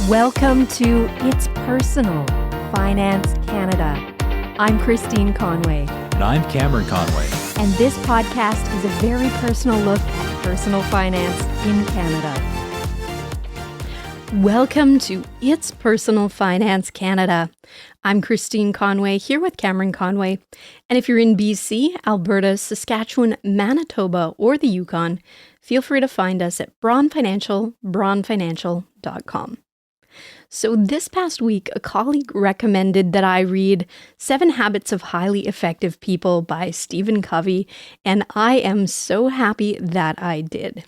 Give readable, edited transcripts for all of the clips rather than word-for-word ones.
Welcome to It's Personal, Finance Canada. I'm Christine Conway. And I'm Cameron Conway. And this podcast is a very personal look at personal finance in Canada. Welcome to It's Personal Finance Canada. I'm Christine Conway here with Cameron Conway. And if you're in BC, Alberta, Saskatchewan, Manitoba, or the Yukon, feel free to find us at braunfinancial.com. So this past week, a colleague recommended that I read 7 Habits of Highly Effective People by Stephen Covey, and I am so happy that I did.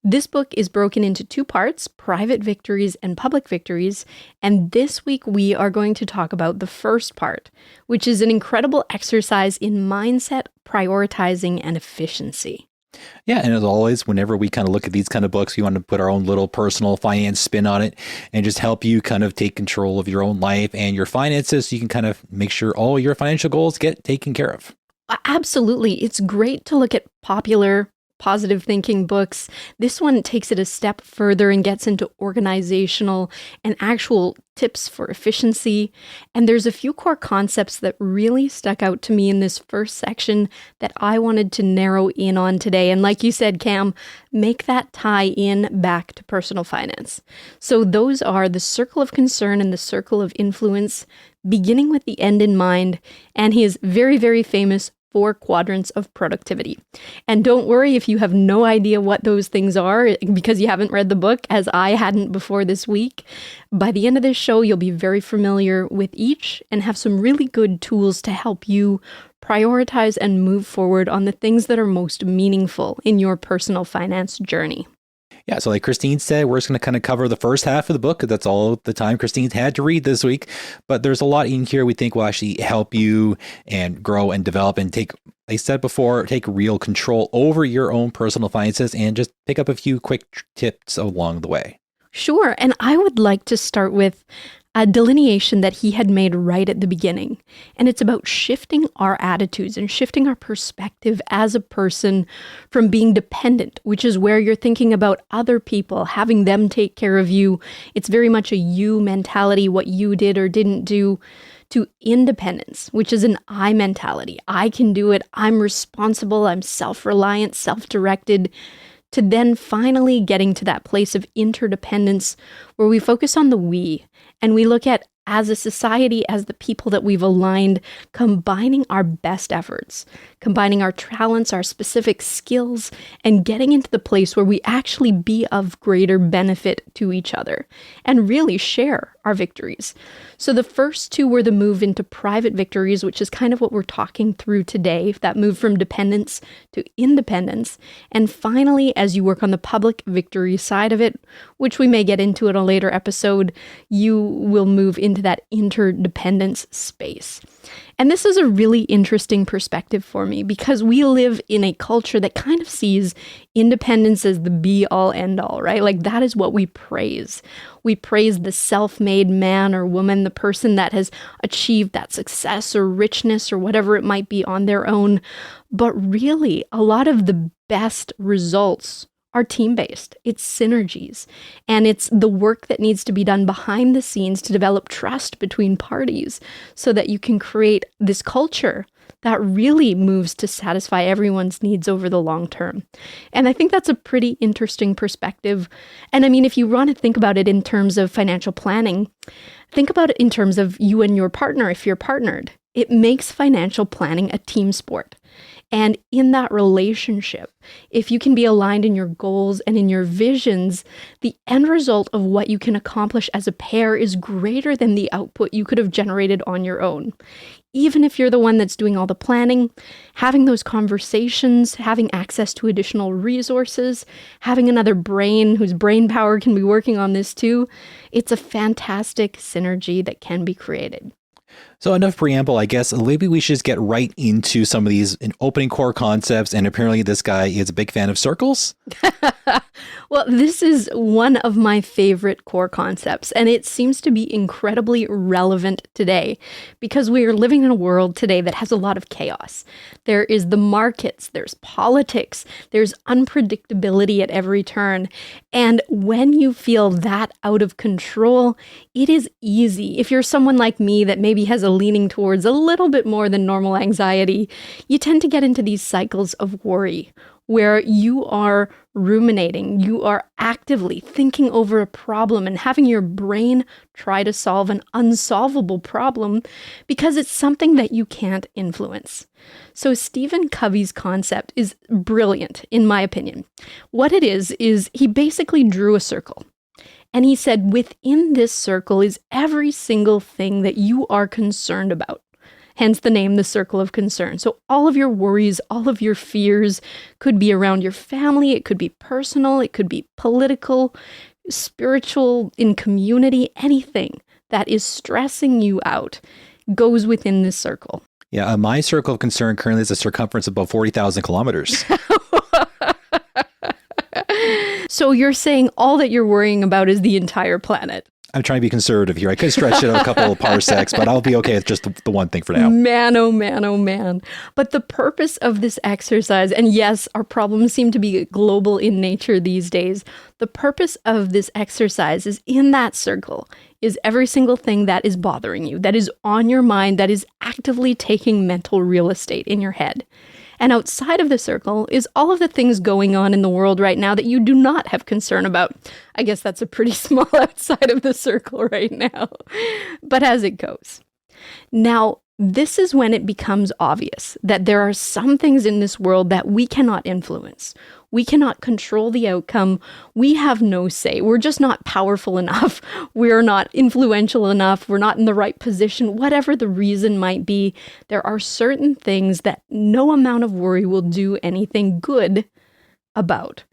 This book is broken into 2 parts, private victories and public victories, and this week we are going to talk about the first part, which is an incredible exercise in mindset, prioritizing, and efficiency. Yeah, and as always, whenever we kind of look at these kind of books, we want to put our own little personal finance spin on it and just help you kind of take control of your own life and your finances so you can kind of make sure all your financial goals get taken care of. Absolutely. It's great to look at popular positive thinking books. This one takes it a step further and gets into organizational and actual tips for efficiency. And there's a few core concepts that really stuck out to me in this first section that I wanted to narrow in on today. And like you said, Cam, make that tie in back to personal finance. So those are the circle of concern and the circle of influence, beginning with the end in mind. And his very, very famous 4 quadrants of productivity. And don't worry if you have no idea what those things are because you haven't read the book, as I hadn't before this week. By the end of this show, you'll be very familiar with each and have some really good tools to help you prioritize and move forward on the things that are most meaningful in your personal finance journey. Yeah, so like Christine said, we're just going to kind of cover the first half of the book because that's all the time Christine's had to read this week. But there's a lot in here we think will actually help you and grow and develop and take, like I said before, take real control over your own personal finances and just pick up a few quick tips along the way. Sure. And I would like to start with a delineation that he had made right at the beginning. And it's about shifting our attitudes and shifting our perspective as a person from being dependent, which is where you're thinking about other people, having them take care of you. It's very much a you mentality, what you did or didn't do, to independence, which is an I mentality. I can do it. I'm responsible. I'm self-reliant, self-directed. To then finally getting to that place of interdependence where we focus on the we and we look at, as a society, as the people that we've aligned, combining our best efforts, combining our talents, our specific skills, and getting into the place where we actually be of greater benefit to each other and really share our victories. So the first 2 were the move into private victories, which is kind of what we're talking through today, that move from dependence to independence. And finally, as you work on the public victory side of it, which we may get into in a later episode, you will move into that interdependence space. And this is a really interesting perspective for me because we live in a culture that kind of sees independence as the be-all, end-all, right? Like that is what we praise. We praise the self-made man or woman, the person that has achieved that success or richness or whatever it might be on their own. But really, a lot of the best results are team-based. It's synergies. And it's the work that needs to be done behind the scenes to develop trust between parties so that you can create this culture that really moves to satisfy everyone's needs over the long term. And I think that's a pretty interesting perspective. And I mean, if you want to think about it in terms of financial planning, think about it in terms of you and your partner if you're partnered. It makes financial planning a team sport. And in that relationship, if you can be aligned in your goals and in your visions, the end result of what you can accomplish as a pair is greater than the output you could have generated on your own. Even if you're the one that's doing all the planning, having those conversations, having access to additional resources, having another brain whose brain power can be working on this too, it's a fantastic synergy that can be created. So enough preamble, I guess. Maybe we should just get right into some of these opening core concepts. And apparently this guy is a big fan of circles. Well, this is one of my favorite core concepts, and it seems to be incredibly relevant today because we are living in a world today that has a lot of chaos. There is the markets, there's politics, there's unpredictability at every turn. And when you feel that out of control, it is easy. If you're someone like me that maybe has a leaning towards a little bit more than normal anxiety, you tend to get into these cycles of worry where you are ruminating, you are actively thinking over a problem and having your brain try to solve an unsolvable problem because it's something that you can't influence. So Stephen Covey's concept is brilliant, in my opinion. What it is he basically drew a circle. And he said, within this circle is every single thing that you are concerned about. Hence the name, the circle of concern. So all of your worries, all of your fears could be around your family. It could be personal. It could be political, spiritual, in community. Anything that is stressing you out goes within this circle. Yeah, my circle of concern currently is a circumference of about 40,000 kilometers. So you're saying all that you're worrying about is the entire planet. I'm trying to be conservative here. I could stretch it out a couple of parsecs, but I'll be okay with just the one thing for now. Man, oh man, oh man. But the purpose of this exercise, and yes, our problems seem to be global in nature these days. The purpose of this exercise is in that circle is every single thing that is bothering you, that is on your mind, that is actively taking mental real estate in your head. And outside of the circle is all of the things going on in the world right now that you do not have concern about. I guess that's a pretty small outside of the circle right now, but as it goes. Now, this is when it becomes obvious that there are some things in this world that we cannot influence. We cannot control the outcome. We have no say. We're just not powerful enough. We're not influential enough. We're not in the right position. Whatever the reason might be, there are certain things that no amount of worry will do anything good about.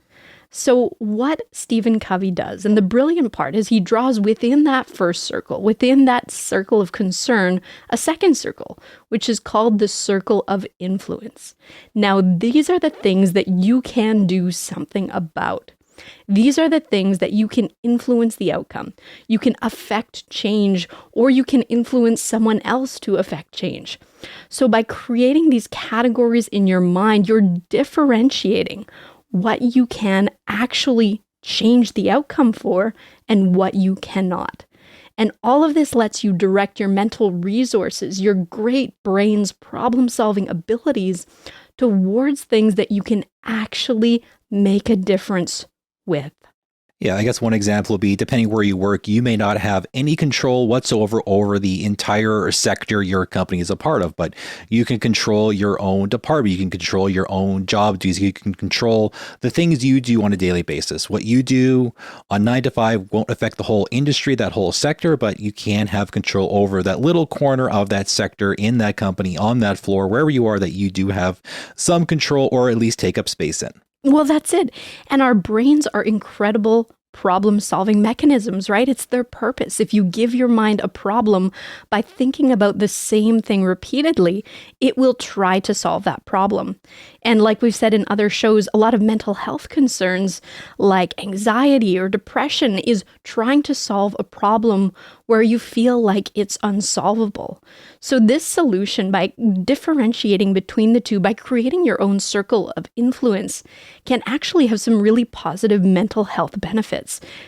So what Stephen Covey does, and the brilliant part is he draws within that first circle, within that circle of concern, a second circle, which is called the circle of influence. Now, these are the things that you can do something about. These are the things that you can influence the outcome. You can affect change, or you can influence someone else to affect change. So by creating these categories in your mind, you're differentiating what you can actually change the outcome for and what you cannot. And all of this lets you direct your mental resources, your great brain's problem-solving abilities towards things that you can actually make a difference with. Yeah, I guess one example would be, depending where you work, you may not have any control whatsoever over the entire sector your company is a part of, but you can control your own department. You can control your own job duties. You can control the things you do on a daily basis. What you do on 9 to 5 won't affect the whole industry, that whole sector, but you can have control over that little corner of that sector in that company, on that floor, wherever you are, that you do have some control or at least take up space in. Well, that's it. And our brains are incredible problem-solving mechanisms, right? It's their purpose. If you give your mind a problem by thinking about the same thing repeatedly, it will try to solve that problem. And like we've said in other shows, a lot of mental health concerns like anxiety or depression is trying to solve a problem where you feel like it's unsolvable. So this solution, by differentiating between the two, by creating your own circle of influence, can actually have some really positive mental health benefits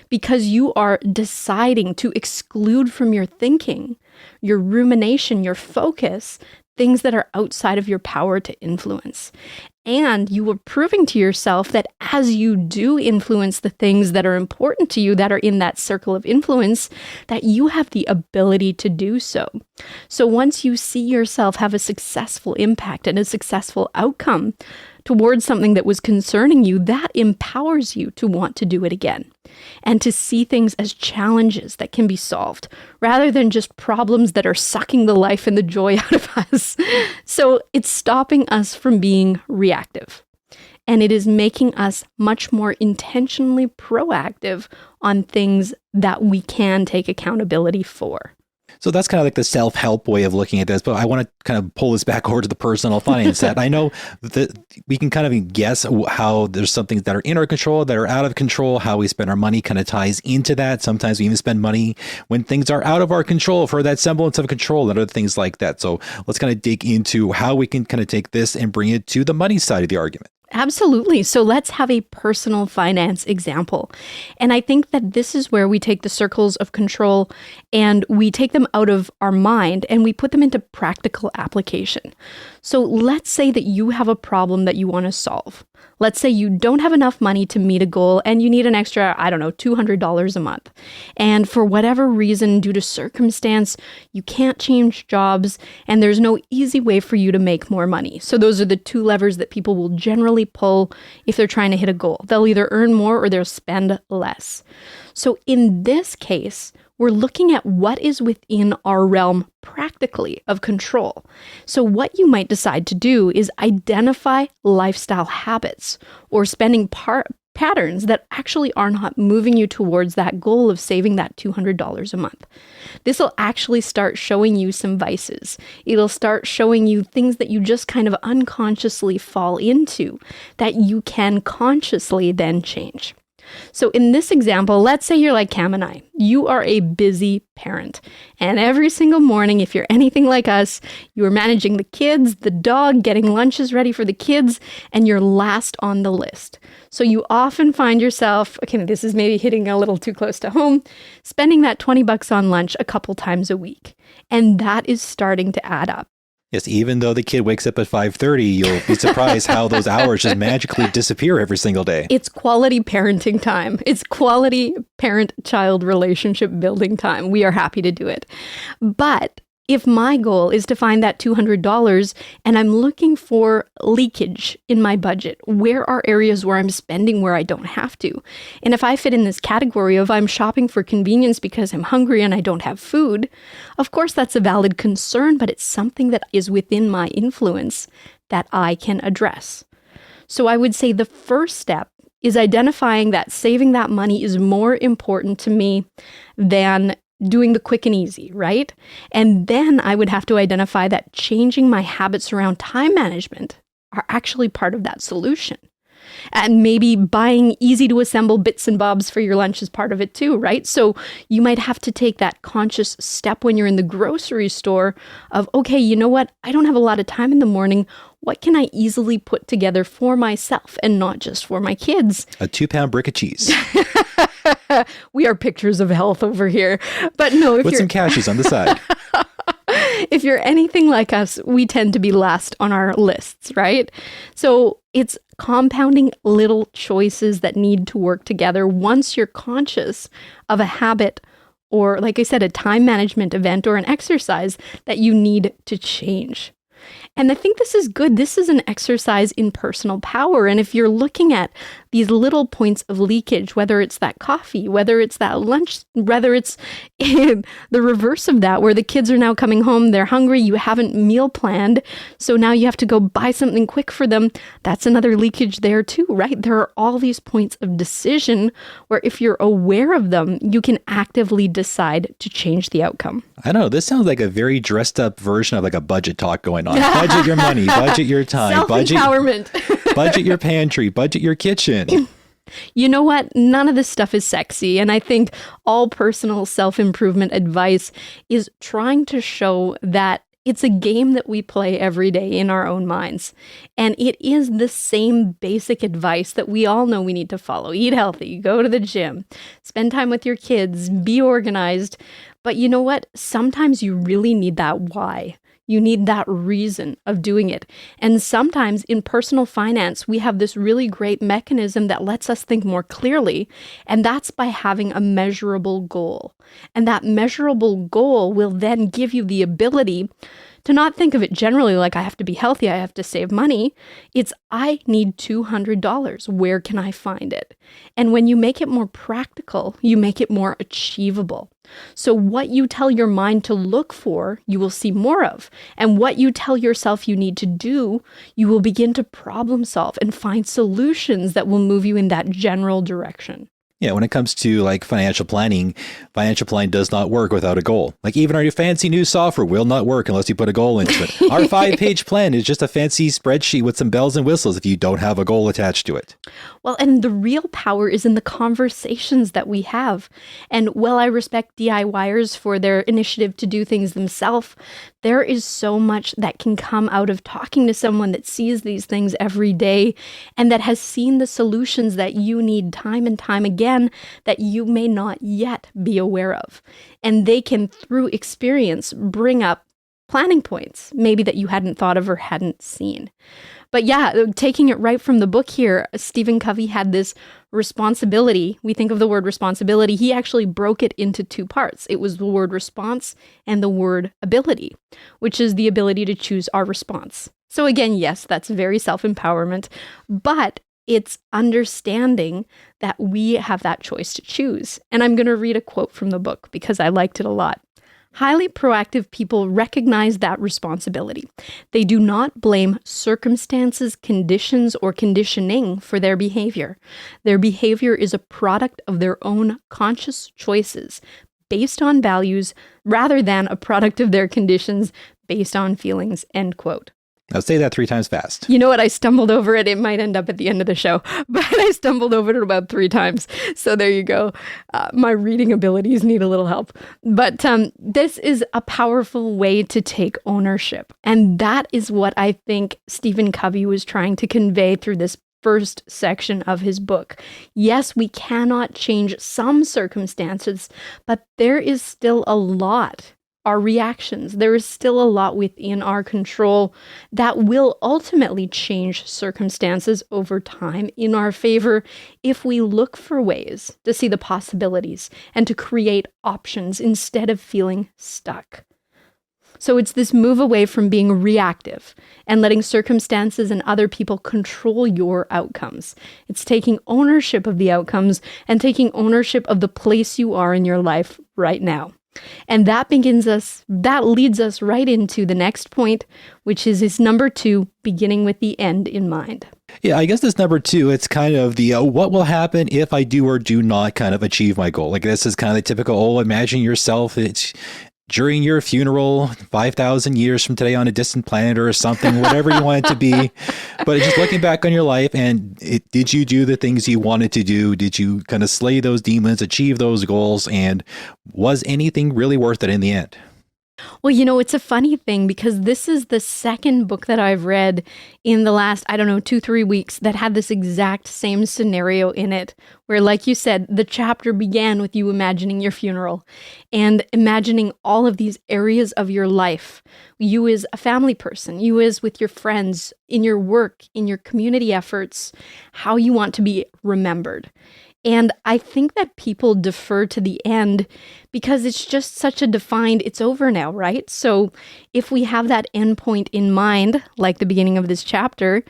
because you are deciding to exclude from your thinking, your rumination, your focus, things that are outside of your power to influence. And you are proving to yourself that as you do influence the things that are important to you, that are in that circle of influence, that you have the ability to do so. So once you see yourself have a successful impact and a successful outcome towards something that was concerning you, that empowers you to want to do it again and to see things as challenges that can be solved rather than just problems that are sucking the life and the joy out of us. So it's stopping us from being reactive, and it is making us much more intentionally proactive on things that we can take accountability for. So that's kind of like the self-help way of looking at this, but I want to kind of pull this back over to the personal finance side. I know that we can kind of guess how there's some things that are in our control, that are out of control, how we spend our money kind of ties into that. Sometimes we even spend money when things are out of our control for that semblance of control and other things like that. So let's kind of dig into how we can kind of take this and bring it to the money side of the argument. Absolutely. So let's have a personal finance example. And I think that this is where we take the circles of control and we take them out of our mind and we put them into practical application. So let's say that you have a problem that you want to solve. Let's say you don't have enough money to meet a goal and you need an extra, $200 a month. And for whatever reason, due to circumstance, you can't change jobs and there's no easy way for you to make more money. So those are the two levers that people will generally pull if they're trying to hit a goal. They'll either earn more or they'll spend less. So in this case, we're looking at what is within our realm practically of control. So what you might decide to do is identify lifestyle habits or spending patterns that actually are not moving you towards that goal of saving that $200 a month. This will actually start showing you some vices. It'll start showing you things that you just kind of unconsciously fall into that you can consciously then change. So in this example, let's say you're like Cam and I. You are a busy parent. And every single morning, if you're anything like us, you are managing the kids, the dog, getting lunches ready for the kids, and you're last on the list. So you often find yourself, okay, this is maybe hitting a little too close to home, spending that $20 on lunch a couple times a week. And that is starting to add up. Yes, even though the kid wakes up at 5:30, you'll be surprised how those hours just magically disappear every single day. It's quality parenting time. It's quality parent-child relationship building time. We are happy to do it. But if my goal is to find that $200 and I'm looking for leakage in my budget, where are areas where I'm spending where I don't have to? And if I fit in this category of I'm shopping for convenience because I'm hungry and I don't have food, of course that's a valid concern, but it's something that is within my influence that I can address. So I would say the first step is identifying that saving that money is more important to me than doing the quick and easy, right? And then I would have to identify that changing my habits around time management are actually part of that solution. And maybe buying easy to assemble bits and bobs for your lunch is part of it too, right? So you might have to take that conscious step when you're in the grocery store of, okay, you know what? I don't have a lot of time in the morning. What can I easily put together for myself and not just for my kids? A 2-pound brick of cheese. We are pictures of health over here. But no, if With some cashews on the side. If you're anything like us, we tend to be last on our lists, right? So it's compounding little choices that need to work together once you're conscious of a habit or, like I said, a time management event or an exercise that you need to change. And I think this is good. This is an exercise in personal power. And if you're looking at these little points of leakage, whether it's that coffee, whether it's that lunch, whether it's the reverse of that, where the kids are now coming home, they're hungry, you haven't meal planned, so now you have to go buy something quick for them, that's another leakage there too, right? There are all these points of decision where if you're aware of them, you can actively decide to change the outcome. I don't know. This sounds like a very dressed up version of like a budget talk going on. Budget your money, budget your time, Self-empowerment. budget your pantry, budget your kitchen. You know what? None of this stuff is sexy. And I think all personal self-improvement advice is trying to show that it's a game that we play every day in our own minds. And it is the same basic advice that we all know we need to follow. Eat healthy, go to the gym, spend time with your kids, be organized. But you know what? Sometimes you really need that why. You need that reason of doing it. And sometimes in personal finance, we have this really great mechanism that lets us think more clearly. And that's by having a measurable goal. And that measurable goal will then give you the ability to not think of it generally like I have to be healthy, I have to save money. It's I need $200. Where can I find it? And when you make it more practical, you make it more achievable. So what you tell your mind to look for, you will see more of. And what you tell yourself you need to do, you will begin to problem solve and find solutions that will move you in that general direction. Yeah, when it comes to like financial planning does not work without a goal. Like even our fancy new software will not work unless you put a goal into it. Our 5-page plan is just a fancy spreadsheet with some bells and whistles if you don't have a goal attached to it. Well, and the real power is in the conversations that we have. And while I respect DIYers for their initiative to do things themselves, there is so much that can come out of talking to someone that sees these things every day and that has seen the solutions that you need time and time again that you may not yet be aware of. And they can, through experience, bring up planning points, maybe that you hadn't thought of or hadn't seen. But yeah, taking it right from the book here, Stephen Covey had this responsibility. We think of the word responsibility. He actually broke it into 2 parts. It was the word response and the word ability, which is the ability to choose our response. So again, yes, that's very self-empowerment, but it's understanding that we have that choice to choose. And I'm going to read a quote from the book because I liked it a lot. Highly proactive people recognize that responsibility. They do not blame circumstances, conditions, or conditioning for their behavior. Their behavior is a product of their own conscious choices based on values rather than a product of their conditions based on feelings, end quote. Now say that 3 times fast. You know what? I stumbled over it. It might end up at the end of the show, but I stumbled over it about 3 times. So there you go. My reading abilities need a little help. But this is a powerful way to take ownership. And that is what I think Stephen Covey was trying to convey through this first section of his book. Yes, we cannot change some circumstances, but there is still a lot. Our reactions. There is still a lot within our control that will ultimately change circumstances over time in our favor if we look for ways to see the possibilities and to create options instead of feeling stuck. So it's this move away from being reactive and letting circumstances and other people control your outcomes. It's taking ownership of the outcomes and taking ownership of the place you are in your life right now. And that leads us right into the next point, which is his number 2, beginning with the end in mind. Yeah, I guess this number 2, it's kind of the what will happen if I do or do not kind of achieve my goal. Like this is kind of the typical, imagine yourself, it's during your funeral 5,000 years from today on a distant planet or something, whatever you want it to be. But just looking back on your life and did you do the things you wanted to do? Did you kind of slay those demons, achieve those goals? And was anything really worth it in the end? Well, you know, it's a funny thing because this is the second book that I've read in the last, 2-3 weeks that had this exact same scenario in it, where, like you said, the chapter began with you imagining your funeral and imagining all of these areas of your life. You as a family person, you as with your friends, in your work, in your community efforts, how you want to be remembered. And I think that people defer to the end because it's just such a defined, it's over now, right? So if we have that end point in mind, like the beginning of this chapter,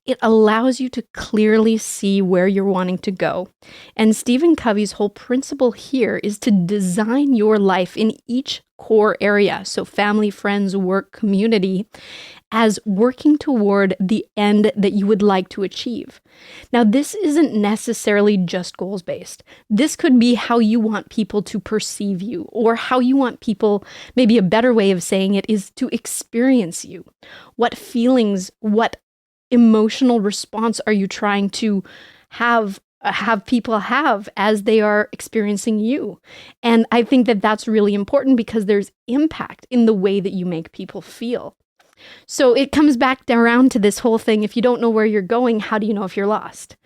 it allows you to clearly see where you're wanting to go. And Stephen Covey's whole principle here is to design your life in each core area, so family, friends, work, community, as working toward the end that you would like to achieve. Now, this isn't necessarily just goals-based. This could be how you want people to perceive you, or how you want people, maybe a better way of saying it is to experience you. What feelings, what emotional response are you trying to have people have as they are experiencing you? And I think that that's really important because there's impact in the way that you make people feel. So it comes back around to this whole thing. If you don't know where you're going, how do you know if you're lost?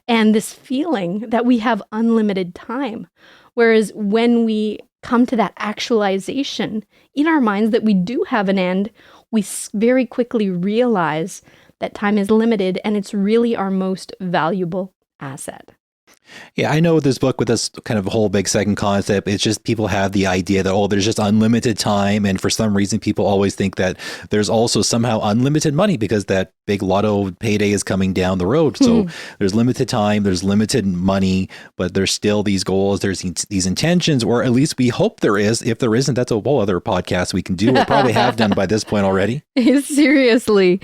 And this feeling that we have unlimited time. Whereas when we come to that actualization in our minds that we do have an end, we very quickly realize that time is limited and it's really our most valuable asset. Yeah, I know this book with this kind of whole big second concept, it's just people have the idea that, there's just unlimited time. And for some reason, people always think that there's also somehow unlimited money because that big lotto payday is coming down the road. So there's limited time, there's limited money, but there's still these goals, there's these intentions, or at least we hope there is. If there isn't, that's a whole other podcast we can do. We'll probably have done by this point already. Seriously.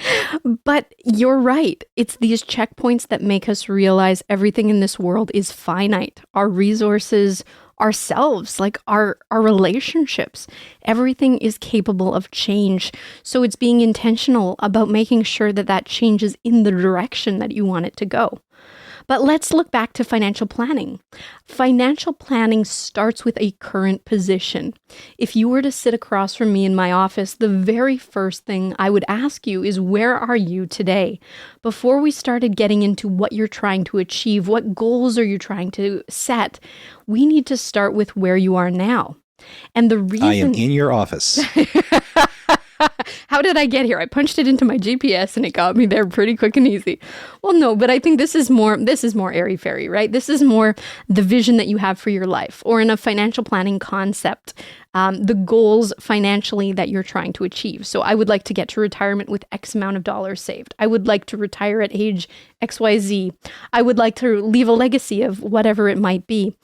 But you're right. It's these checkpoints that make us realize everything in this world is finite. Our resources, ourselves, like our relationships, everything is capable of change. So it's being intentional about making sure that that change is in the direction that you want it to go. But let's look back to financial planning. Financial planning starts with a current position. If you were to sit across from me in my office, the very first thing I would ask you is, where are you today? Before we started getting into what you're trying to achieve, what goals are you trying to set, we need to start with where you are now. And the reason I am in your office. How did I get here? I punched it into my GPS and it got me there pretty quick and easy. Well, no, but I think this is more airy-fairy, right? This is more the vision that you have for your life, or in a financial planning concept, the goals financially that you're trying to achieve. So I would like to get to retirement with X amount of dollars saved. I would like to retire at age XYZ. I would like to leave a legacy of whatever it might be.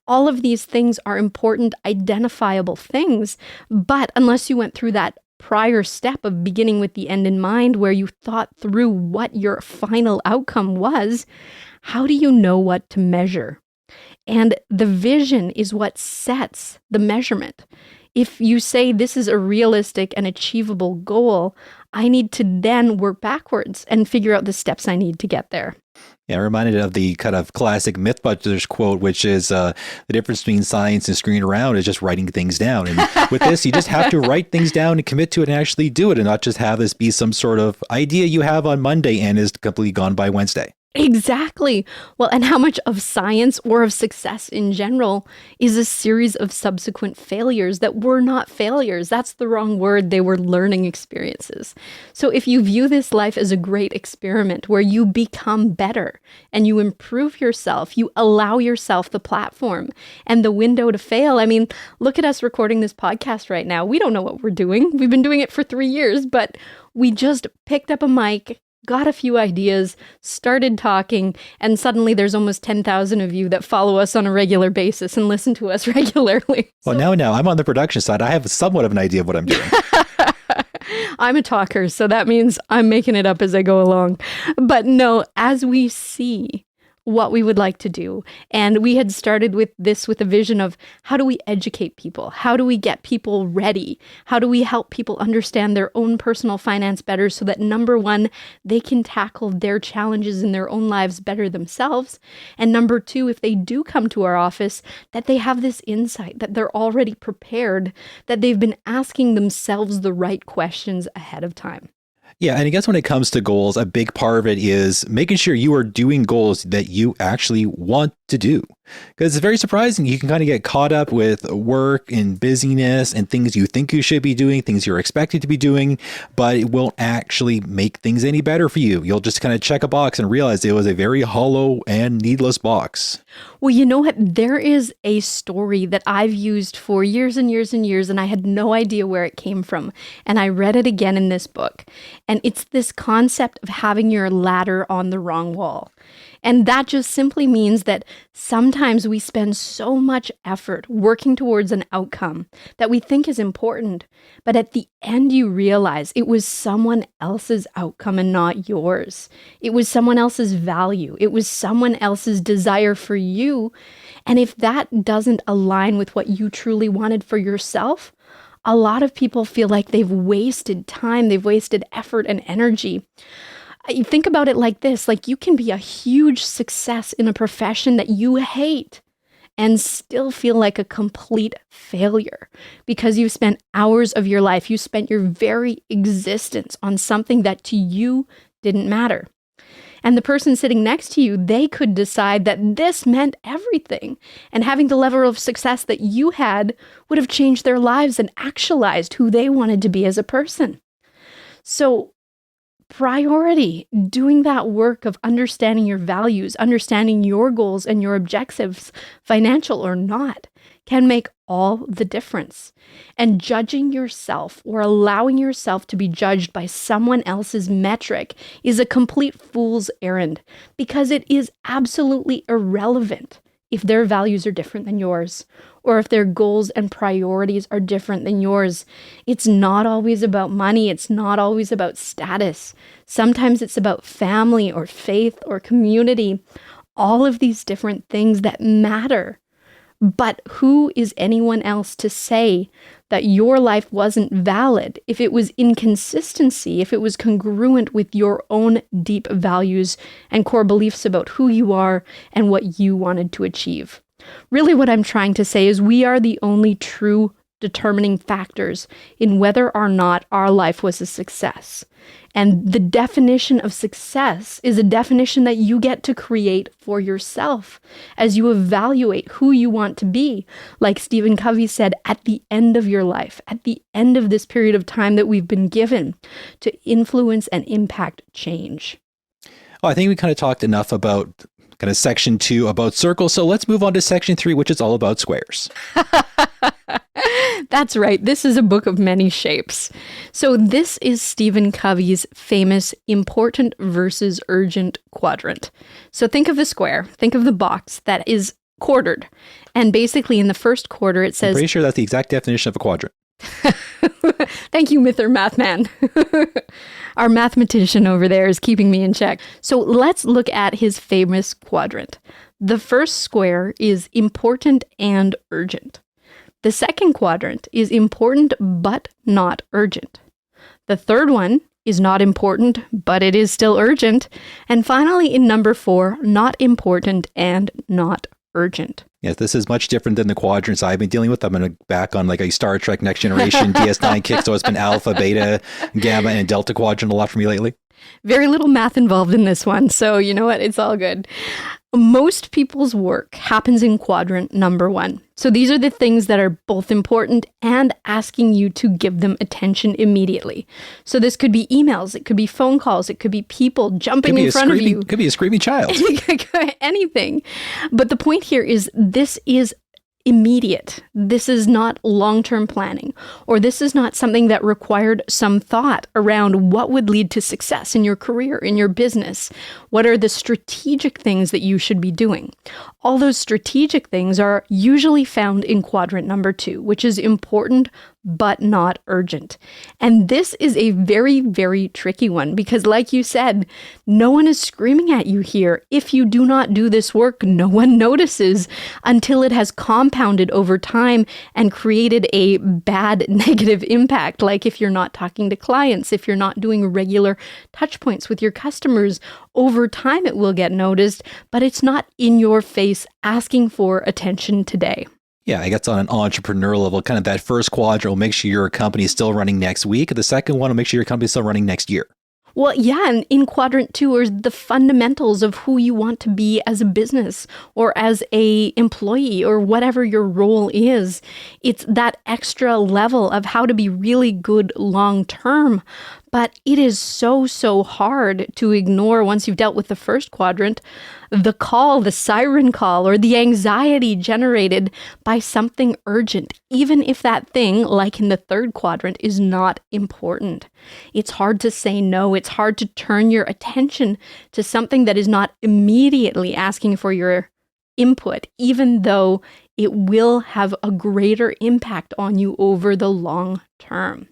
All of these things are important, identifiable things, but unless you went through that prior step of beginning with the end in mind, where you thought through what your final outcome was, how do you know what to measure? And the vision is what sets the measurement. If you say this is a realistic and achievable goal, I need to then work backwards and figure out the steps I need to get there. Yeah, I'm reminded of the kind of classic Mythbusters quote, which is the difference between science and screwing around is just writing things down. And with this, you just have to write things down and commit to it and actually do it, and not just have this be some sort of idea you have on Monday and is completely gone by Wednesday. Exactly. Well, and how much of science or of success in general is a series of subsequent failures that were not failures. That's the wrong word. They were learning experiences. So if you view this life as a great experiment where you become better and you improve yourself, you allow yourself the platform and the window to fail. I mean, look at us recording this podcast right now. We don't know what we're doing. We've been doing it for 3 years, but we just picked up a mic, got a few ideas, started talking, and suddenly there's almost 10,000 of you that follow us on a regular basis and listen to us regularly. Well, now I'm on the production side. I have somewhat of an idea of what I'm doing. I'm a talker, so that means I'm making it up as I go along. But no, as we see what we would like to do. And we had started with this with a vision of, how do we educate people? How do we get people ready? How do we help people understand their own personal finance better so that, number one, they can tackle their challenges in their own lives better themselves? And number two, if they do come to our office, that they have this insight, that they're already prepared, that they've been asking themselves the right questions ahead of time. Yeah, and I guess when it comes to goals, a big part of it is making sure you are doing goals that you actually want to do. Because it's very surprising. You can kind of get caught up with work and busyness and things you think you should be doing, things you're expected to be doing, but it won't actually make things any better for you. You'll just kind of check a box and realize it was a very hollow and needless box. Well, you know what? There is a story that I've used for years and years and years, and I had no idea where it came from. And I read it again in this book. And it's this concept of having your ladder on the wrong wall. And that just simply means that sometimes we spend so much effort working towards an outcome that we think is important, but at the end you realize it was someone else's outcome and not yours. It was someone else's value. It was someone else's desire for you. And if that doesn't align with what you truly wanted for yourself, a lot of people feel like they've wasted time, they've wasted effort and energy. You think about it like this, like you can be a huge success in a profession that you hate and still feel like a complete failure because you've spent hours of your life, you spent your very existence on something that to you didn't matter. And the person sitting next to you, they could decide that this meant everything. And having the level of success that you had would have changed their lives and actualized who they wanted to be as a person. So priority, doing that work of understanding your values, understanding your goals and your objectives, financial or not, can make all the difference. And judging yourself or allowing yourself to be judged by someone else's metric is a complete fool's errand, because it is absolutely irrelevant if their values are different than yours, or if their goals and priorities are different than yours. It's not always about money. It's not always about status. Sometimes it's about family or faith or community. All of these different things that matter. But who is anyone else to say that your life wasn't valid if it was inconsistency, if it was congruent with your own deep values and core beliefs about who you are and what you wanted to achieve? Really, what I'm trying to say is we are the only true determining factors in whether or not our life was a success. And the definition of success is a definition that you get to create for yourself as you evaluate who you want to be. Like Stephen Covey said, at the end of your life, at the end of this period of time that we've been given to influence and impact change. Oh, I think we kind of talked enough about kind of section 2 about circles. So let's move on to section 3, which is all about squares. That's right. This is a book of many shapes. So this is Stephen Covey's famous important versus urgent quadrant. So think of the square, think of the box that is quartered. And basically in the first quarter, it says... I'm pretty sure that's the exact definition of a quadrant. Thank you, Mr. Mathman. Our mathematician over there is keeping me in check. So let's look at his famous quadrant. The first square is important and urgent. The second quadrant is important but not urgent. The third one is not important, but it is still urgent. And finally, in number 4, not important and not urgent. Yes, this is much different than the quadrants I've been dealing with. I'm going to back on like a Star Trek Next Generation DS9 kick, so it's been alpha, beta, gamma, and delta quadrant a lot for me lately. Very little math involved in this one, so you know what? It's all good. Most people's work happens in quadrant number 1. So these are the things that are both important and asking you to give them attention immediately. So this could be emails, it could be phone calls, it could be people jumping in front of you. It could be a screaming child. Anything. But the point here is this is immediate. This is not long-term planning, or this is not something that required some thought around what would lead to success in your career, in your business. What are the strategic things that you should be doing? All those strategic things are usually found in quadrant number 2, which is important but not urgent. And this is a very, very tricky one because, like you said, no one is screaming at you here. If you do not do this work, no one notices until it has compounded over time and created a bad negative impact. Like if you're not talking to clients, if you're not doing regular touch points with your customers, over time it will get noticed, but it's not in your face asking for attention today. Yeah, I guess on an entrepreneurial level, kind of that first quadrant will make sure your company is still running next week. The second one will make sure your company is still running next year. Well, yeah, and in quadrant 2 are the fundamentals of who you want to be as a business or as a employee or whatever your role is. It's that extra level of how to be really good long term. But it is so, so hard to ignore once you've dealt with the first quadrant, the call, the siren call, or the anxiety generated by something urgent, even if that thing, like in the third quadrant, is not important. It's hard to say no. It's hard to turn your attention to something that is not immediately asking for your input, even though it will have a greater impact on you over the long term.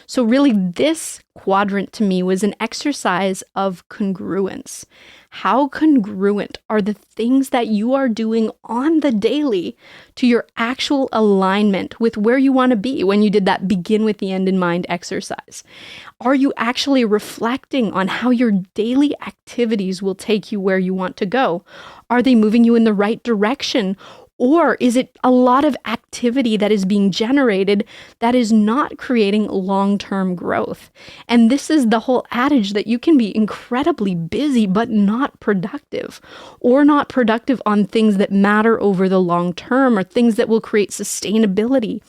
So really, this quadrant to me was an exercise of congruence. How congruent are the things that you are doing on the daily to your actual alignment with where you want to be when you did that begin with the end in mind exercise? Are you actually reflecting on how your daily activities will take you where you want to go? Are they moving you in the right direction? Or is it a lot of activity that is being generated that is not creating long-term growth? And this is the whole adage that you can be incredibly busy but not productive, or not productive on things that matter over the long term, or things that will create sustainability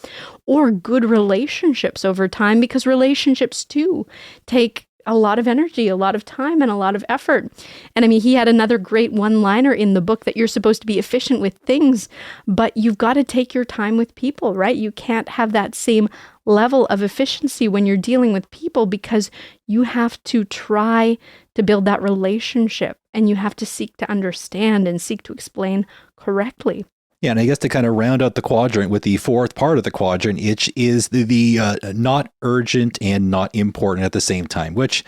or good relationships over time, because relationships too take a lot of energy, a lot of time, and a lot of effort. And I mean, he had another great one-liner in the book that you're supposed to be efficient with things, but you've got to take your time with people, right? You can't have that same level of efficiency when you're dealing with people because you have to try to build that relationship and you have to seek to understand and seek to explain correctly. Yeah, and I guess to kind of round out the quadrant with the fourth part of the quadrant, which is the not urgent and not important at the same time, which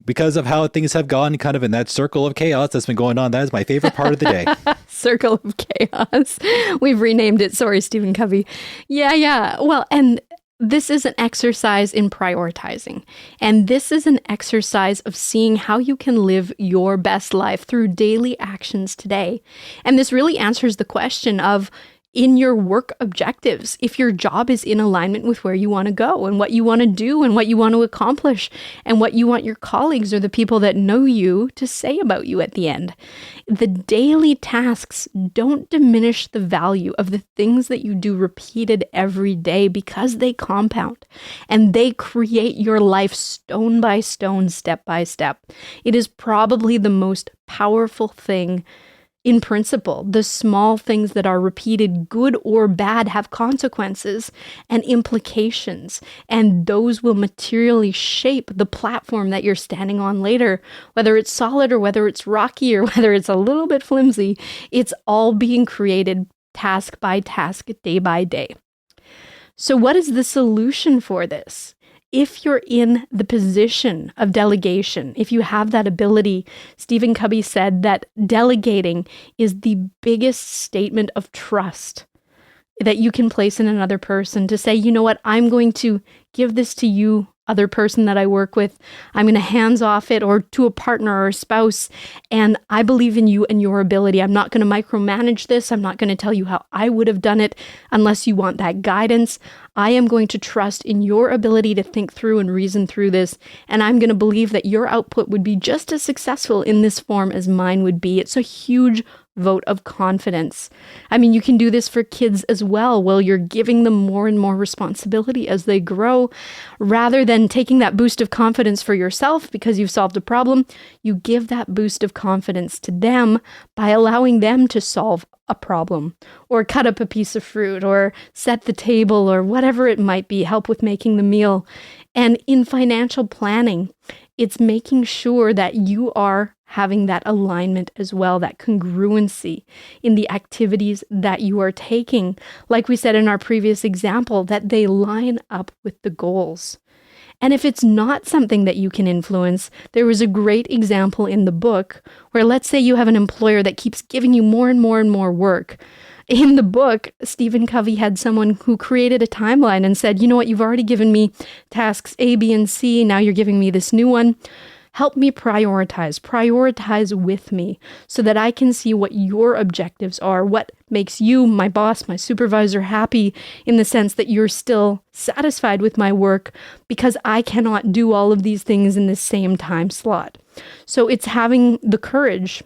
because of how things have gone kind of in that circle of chaos that's been going on, that is my favorite part of the day. Circle of chaos. We've renamed it. Sorry, Stephen Covey. Yeah. Well, and this is an exercise in prioritizing. And this is an exercise of seeing how you can live your best life through daily actions today. And this really answers the question of, in your work objectives, if your job is in alignment with where you want to go and what you want to do and what you want to accomplish and what you want your colleagues or the people that know you to say about you at the end. The daily tasks don't diminish the value of the things that you do repeated every day because they compound and they create your life stone by stone, step by step. It is probably the most powerful thing in principle. The small things that are repeated, good or bad, have consequences and implications, and those will materially shape the platform that you're standing on later. Whether it's solid or whether it's rocky or whether it's a little bit flimsy, it's all being created task by task, day by day. So what is the solution for this? If you're in the position of delegation, if you have that ability, Stephen Covey said that delegating is the biggest statement of trust that you can place in another person, to say, you know what, I'm going to give this to you, other person that I work with. I'm going to hands off it, or to a partner or a spouse. And I believe in you and your ability. I'm not going to micromanage this. I'm not going to tell you how I would have done it unless you want that guidance. I am going to trust in your ability to think through and reason through this. And I'm going to believe that your output would be just as successful in this form as mine would be. It's a huge vote of confidence. I mean, you can do this for kids as well. Well, you're giving them more and more responsibility as they grow. Rather than taking that boost of confidence for yourself because you've solved a problem, you give that boost of confidence to them by allowing them to solve a problem, or cut up a piece of fruit, or set the table, or whatever it might be, help with making the meal. And in financial planning, it's making sure that you are having that alignment as well, that congruency in the activities that you are taking. Like we said in our previous example, that they line up with the goals. And if it's not something that you can influence, there was a great example in the book where, let's say you have an employer that keeps giving you more and more and more work. In the book, Stephen Covey had someone who created a timeline and said, you know what, you've already given me tasks A, B, and C. Now you're giving me this new one. Help me prioritize with me so that I can see what your objectives are, what makes you, my boss, my supervisor, happy, in the sense that you're still satisfied with my work, because I cannot do all of these things in the same time slot. So it's having the courage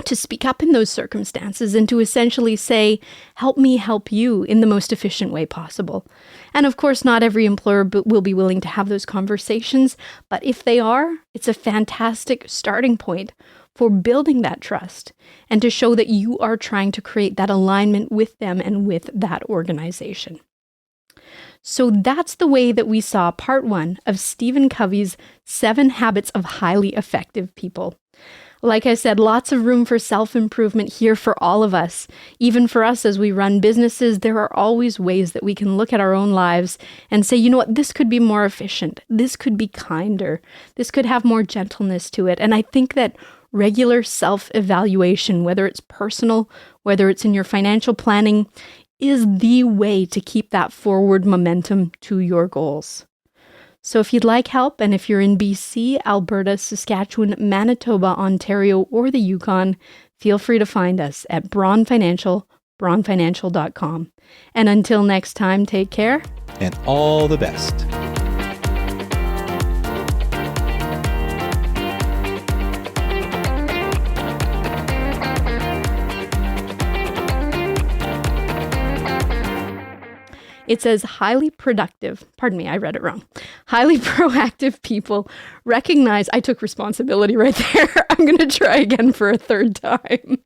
to speak up in those circumstances and to essentially say, help me help you in the most efficient way possible. And of course, not every employer will be willing to have those conversations, but if they are, it's a fantastic starting point for building that trust and to show that you are trying to create that alignment with them and with that organization. So that's the way that we saw part 1 of Stephen Covey's 7 Habits of Highly Effective People. Like I said, lots of room for self-improvement here for all of us. Even for us as we run businesses, there are always ways that we can look at our own lives and say, you know what, this could be more efficient. This could be kinder. This could have more gentleness to it. And I think that regular self-evaluation, whether it's personal, whether it's in your financial planning, is the way to keep that forward momentum to your goals. So if you'd like help, and if you're in BC, Alberta, Saskatchewan, Manitoba, Ontario, or the Yukon, feel free to find us at Braun Financial, braunfinancial.com. And until next time, take care. And all the best. It says highly productive, pardon me, I read it wrong. Highly proactive people recognize, I took responsibility right there. I'm going to try again for a third time.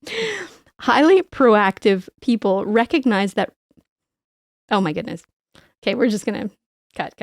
Highly proactive people recognize that, oh my goodness. Okay, we're just going to cut.